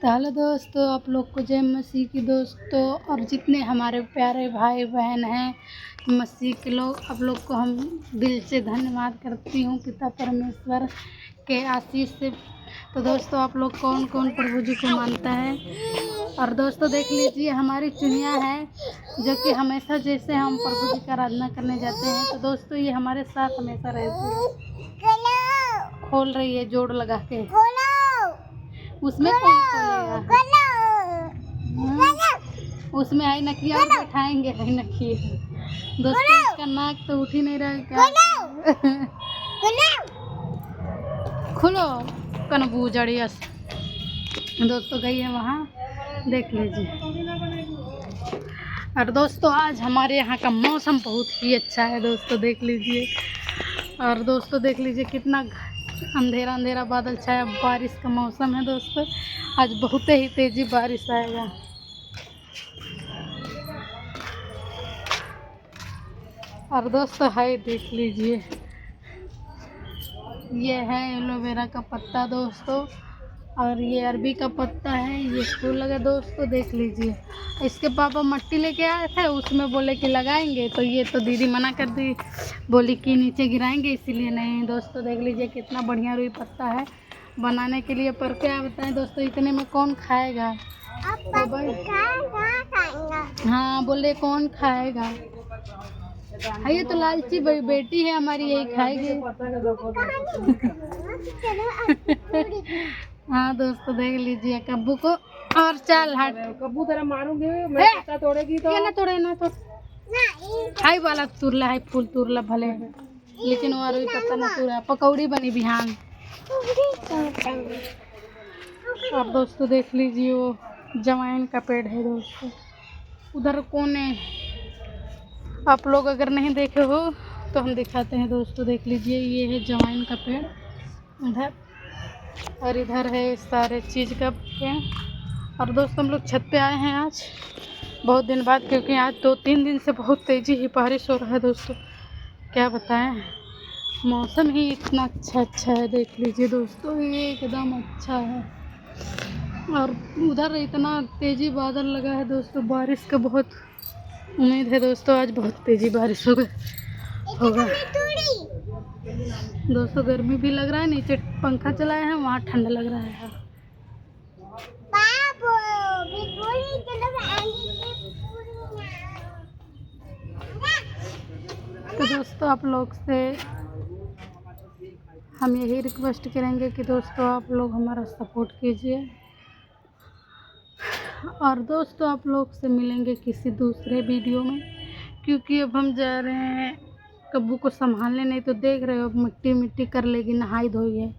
तो हेलो दोस्तों, आप लोग को जय मसीह की दोस्तों। और जितने हमारे प्यारे भाई बहन हैं मसीह के लोग, आप लोग को हम दिल से धन्यवाद करती हूँ पिता परमेश्वर के आशीष से। तो दोस्तों, आप लोग कौन कौन प्रभु जी को मानता है। और दोस्तों देख लीजिए, हमारी चुनिया है जो कि हमेशा जैसे हम प्रभु जी का आराधना करने जाते हैं, तो दोस्तों ये हमारे साथ हमेशा रहती है। खोल रही है जोड़ लगा के, उसमें कौन खोलेगा? उसमें आई नकिया और बैठाएंगे। आई नकिया दोस्तों, इसका नाक तो उठ ही नहीं रहा है क्या? खुलो कनबू जड़िया से। दोस्तों गई है वहाँ, देख लीजिए। और दोस्तों आज हमारे यहाँ का मौसम बहुत ही अच्छा है दोस्तों, देख लीजिए। और दोस्तों देख लीजिए कितना अंधेरा अंधेरा बादल छाया, बारिश का मौसम है दोस्तों। आज बहुत ही तेजी बारिश आएगा। और दोस्तों हाय देख लीजिए, ये है एलोवेरा का पत्ता दोस्तों, और ये अरबी का पत्ता है। ये फूल लगा दोस्तों, देख लीजिए। इसके पापा मट्टी लेके आए थे, उसमें बोले कि लगाएंगे, तो ये तो दीदी मना कर दी, बोली कि नीचे गिराएंगे, इसीलिए नहीं। दोस्तों देख लीजिए कितना बढ़िया रुई पत्ता है बनाने के लिए। पर क्या बताएं दोस्तों, इतने में कौन खाएगा? हाँ बोले कौन खाएगा। ये तो लालची बेटी है हमारी, यही खाएगी। हाँ दोस्तों देख लीजिए कब्बू को। और चल हट कब्बू, तेरा मारूंगी मैं, पत्ता तोड़ेगी तो। ये ना तोड़े ना तो हाई वाला तुरला है, फूल तुरला भले, लेकिन वो अरबी पत्ता ना तुरा। पकौड़ी बनी बिहान। और दोस्तों देख लीजिए, वो जवाइन का पेड़ है दोस्तों, उधर कोने। आप लोग अगर नहीं देखे हो तो हम दिखाते हैं दोस्तों, देख लीजिए। ये है जवाइन का पेड़ उधर, और इधर है सारे चीज़ का पेड़। और दोस्तों हम लोग छत पे आए हैं आज बहुत दिन बाद, क्योंकि आज 2-3 दिन से बहुत तेज़ी ही बारिश हो रहा है दोस्तों। क्या बताएं, मौसम ही इतना अच्छा है, देख लीजिए दोस्तों, ये एकदम अच्छा है। और उधर इतना तेज़ी बादल लगा है दोस्तों, बारिश का बहुत उम्मीद है दोस्तों। आज बहुत तेज़ी बारिश होगा दोस्तों। गर्मी भी लग रहा है, नीचे पंखा चलाए हैं, वहाँ ठंडा लग रहा है। तो दोस्तों आप लोग से हम यही रिक्वेस्ट करेंगे कि दोस्तों आप लोग हमारा सपोर्ट कीजिए। और दोस्तों आप लोग से मिलेंगे किसी दूसरे वीडियो में, क्योंकि अब हम जा रहे हैं कब्बू को संभालने। नहीं तो देख रहे हो, मिट्टी मिट्टी कर लेगी, नहाई धोई है।